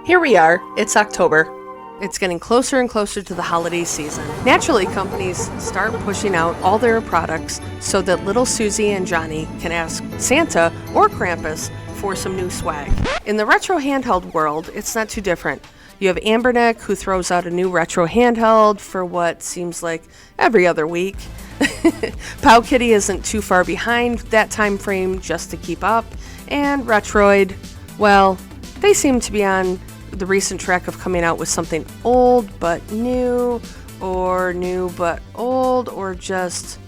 Here we are, it's October. It's getting closer and closer to the holiday season. Naturally, companies start pushing out all their products so that little Susie and Johnny can ask Santa or Krampus for some new swag. In the retro handheld world, it's not too different. You have Ambernick, who throws out a new retro handheld for what seems like every other week. Powkitty isn't too far behind that time frame just to keep up. And Retroid, well, they seem to be on the recent track of coming out with something old but new, or new but old, or just,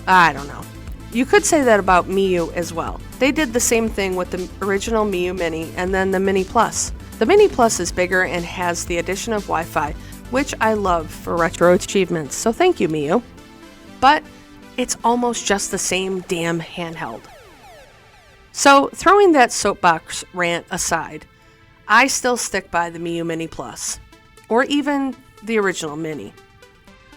I don't know. You could say that about Miyoo as well. They did the same thing with the original Miyoo Mini and then the Mini Plus. The Mini Plus is bigger and has the addition of Wi-Fi, which I love for retro achievements, so thank you, Miyoo. But it's almost just the same damn handheld. So, throwing that soapbox rant aside, I still stick by the Miyoo Mini Plus, or even the original Mini.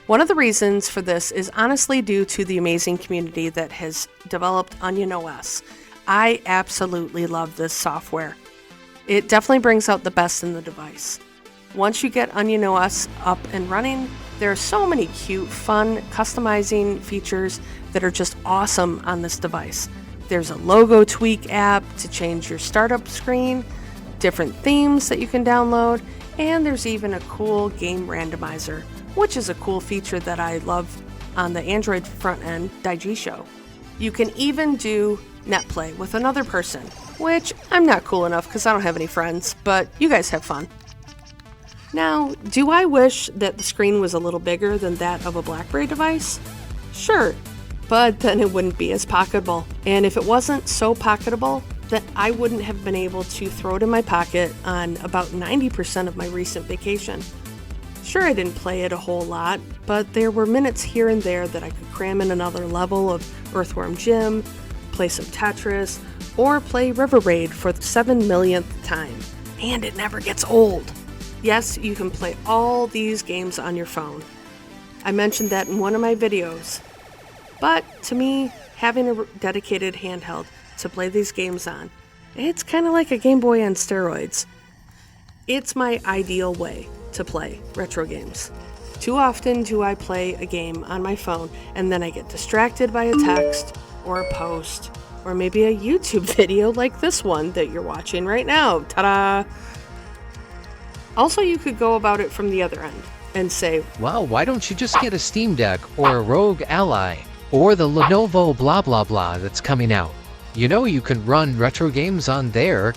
One of the reasons for this is honestly due to the amazing community that has developed Onion OS. I absolutely love this software. It definitely brings out the best in the device. Once you get Onion OS up and running, there are so many cute, fun, customizing features that are just awesome on this device. There's a logo tweak app to change your startup screen, different themes that you can download, and there's even a cool game randomizer, which is a cool feature that I love on the Android front end Daiji Show. You can even do netplay with another person, which I'm not cool enough because I don't have any friends, but you guys have fun. Now, do I wish that the screen was a little bigger than that of a BlackBerry device? Sure, but then it wouldn't be as pocketable. And if it wasn't so pocketable, that I wouldn't have been able to throw it in my pocket on about 90% of my recent vacation. Sure, I didn't play it a whole lot, but there were minutes here and there that I could cram in another level of Earthworm Jim, play some Tetris, or play River Raid for the 7 millionth time. And it never gets old. Yes, you can play all these games on your phone. I mentioned that in one of my videos. But to me, having a dedicated handheld to play these games on, it's kind of like a Game Boy on steroids. It's my ideal way to play retro games. Too often do I play a game on my phone and then I get distracted by a text or a post or maybe a YouTube video like this one that you're watching right now. Ta-da! Also, you could go about it from the other end and say, well, why don't you just get a Steam Deck or a Rogue Ally or the Lenovo blah blah blah that's coming out? You know you can run retro games on there.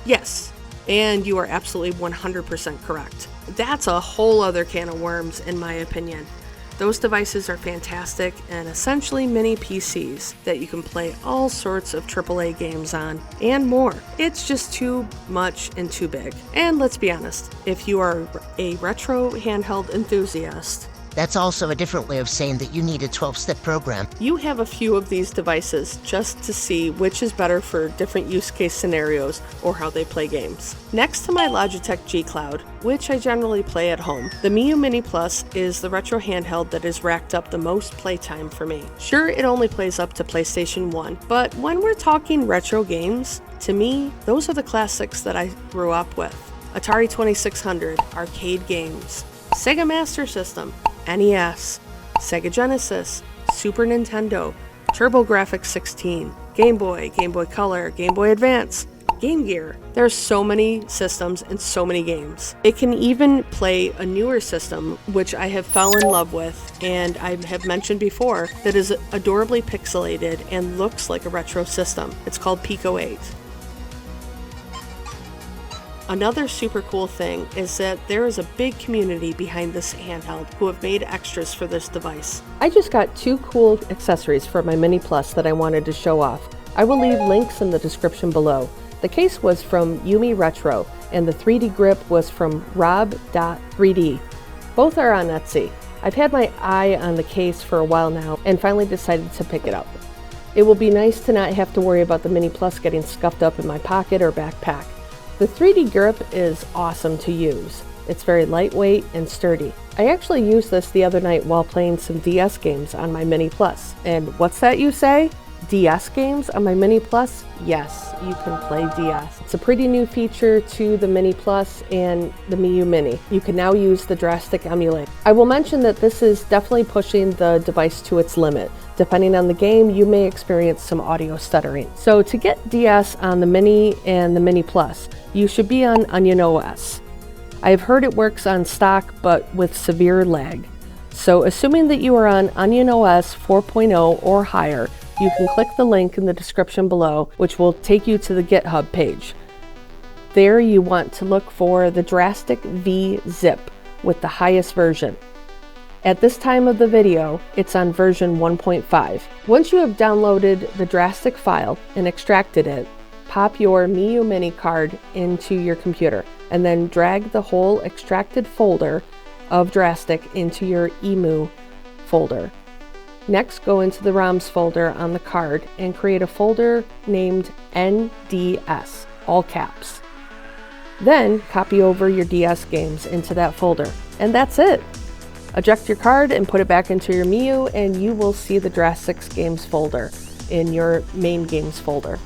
Yes, and you are absolutely 100% correct. That's a whole other can of worms in my opinion. Those devices are fantastic and essentially mini PCs that you can play all sorts of AAA games on and more. It's just too much and too big. And let's be honest, if you are a retro handheld enthusiast, that's also a different way of saying that you need a 12-step program. You have a few of these devices just to see which is better for different use case scenarios or how they play games. Next to my Logitech G Cloud, which I generally play at home, the Miyoo Mini Plus is the retro handheld that has racked up the most playtime for me. Sure, it only plays up to PlayStation 1, but when we're talking retro games, to me, those are the classics that I grew up with. Atari 2600, arcade games, Sega Master System, NES, Sega Genesis, Super Nintendo, TurboGrafx 16, Game Boy, Game Boy Color, Game Boy Advance, Game Gear. There's so many systems and so many games. It can even play a newer system, which I have fell in love with, and I have mentioned before, that is adorably pixelated and looks like a retro system. It's called Pico 8. Another super cool thing is that there is a big community behind this handheld who have made extras for this device. I just got 2 cool accessories for my Mini Plus that I wanted to show off. I will leave links in the description below. The case was from Yumi Retro, and the 3D grip was from Rob.3D. Both are on Etsy. I've had my eye on the case for a while now, and finally decided to pick it up. It will be nice to not have to worry about the Mini Plus getting scuffed up in my pocket or backpack. The 3D grip is awesome to use. It's very lightweight and sturdy. I actually used this the other night while playing some DS games on my Mini Plus. And what's that you say? DS games on my Mini Plus, yes, you can play DS. It's a pretty new feature to the Mini Plus and the Miyoo Mini. You can now use the Drastic emulator. I will mention that this is definitely pushing the device to its limit. Depending on the game, you may experience some audio stuttering. So to get DS on the Mini and the Mini Plus, you should be on Onion OS. I have heard it works on stock, but with severe lag. So assuming that you are on Onion OS 4.0 or higher, you can click the link in the description below, which will take you to the GitHub page. There you want to look for the Drastic V zip with the highest version. At this time of the video, it's on version 1.5. Once you have downloaded the Drastic file and extracted it, pop your Miyoo Mini card into your computer and then drag the whole extracted folder of Drastic into your EMU folder. Next, go into the ROMs folder on the card and create a folder named NDS, all caps. Then copy over your DS games into that folder, and that's it. Eject your card and put it back into your Miyoo, and you will see the Drastic games folder in your main games folder.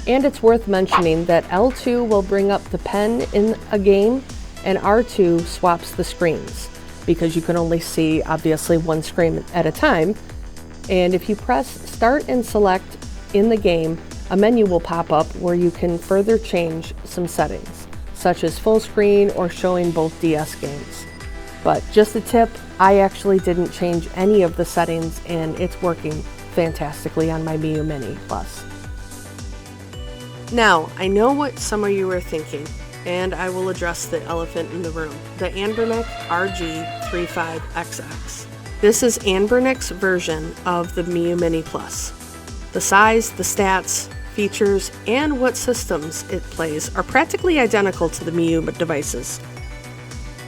And it's worth mentioning that L2 will bring up the pen in a game, and R2 swaps the screens, because you can only see, obviously, one screen at a time. And if you press Start and Select in the game, a menu will pop up where you can further change some settings, such as full screen or showing both DS games. But just a tip, I actually didn't change any of the settings, and it's working fantastically on my Miyoo Mini Plus. Now, I know what some of you are thinking, and I will address the elephant in the room, the Anbernic RG35XX. This is Anbernic's version of the Miyoo Mini Plus. The size, the stats, features, and what systems it plays are practically identical to the Miyoo devices.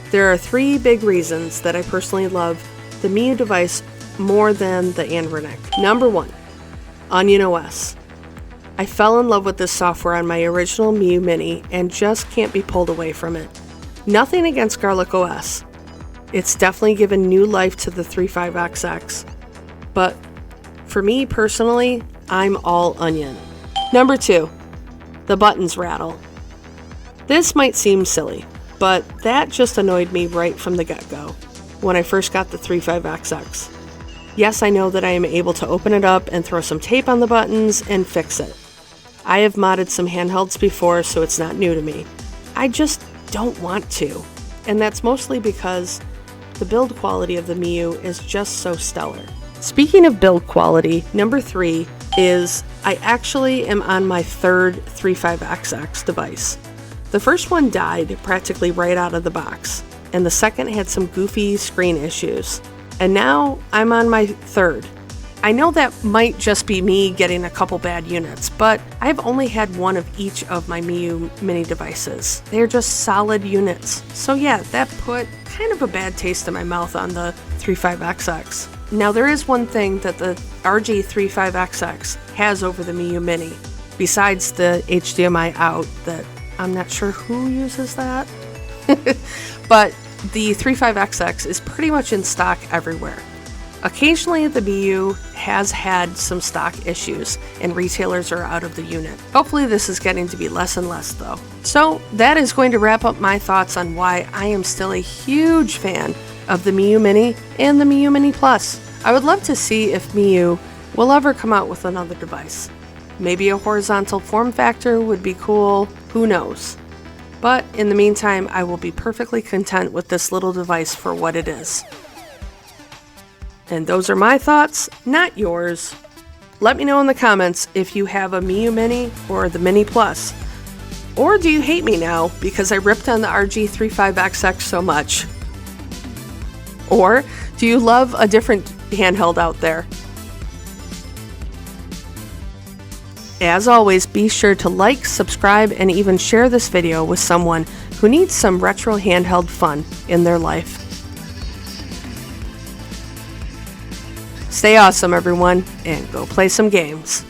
There are three big reasons that I personally love the Miyoo device more than the Anbernic. Number one, Onion OS. I fell in love with this software on my original Miyoo Mini and just can't be pulled away from it. Nothing against Garlic OS. It's definitely given new life to the 35XX. But for me personally, I'm all Onion. Number two, the buttons rattle. This might seem silly, but that just annoyed me right from the get-go when I first got the 35XX. Yes, I know that I am able to open it up and throw some tape on the buttons and fix it. I have modded some handhelds before, so it's not new to me. I just don't want to, and that's mostly because the build quality of the Miyoo is just so stellar. Speaking of build quality, number three is I actually am on my third 35XX device. The first one died practically right out of the box, and the second had some goofy screen issues. And now I'm on my third. I know that might just be me getting a couple bad units, but I've only had one of each of my Miyoo Mini devices. They're just solid units. So yeah, that put kind of a bad taste in my mouth on the 35XX. Now there is one thing that the RG35XX has over the Miyoo Mini, besides the HDMI out that I'm not sure who uses that, but the 35XX is pretty much in stock everywhere. Occasionally the Miyoo has had some stock issues and retailers are out of the unit. Hopefully this is getting to be less and less though. So that is going to wrap up my thoughts on why I am still a huge fan of the Miyoo Mini and the Miyoo Mini Plus. I would love to see if Miyoo will ever come out with another device. Maybe a horizontal form factor would be cool, who knows. But in the meantime, I will be perfectly content with this little device for what it is. And those are my thoughts, not yours. Let me know in the comments if you have a Miyoo Mini or the Mini Plus. Or do you hate me now because I ripped on the RG35XX so much? Or do you love a different handheld out there? As always, be sure to like, subscribe, and even share this video with someone who needs some retro handheld fun in their life. Stay awesome, everyone, and go play some games.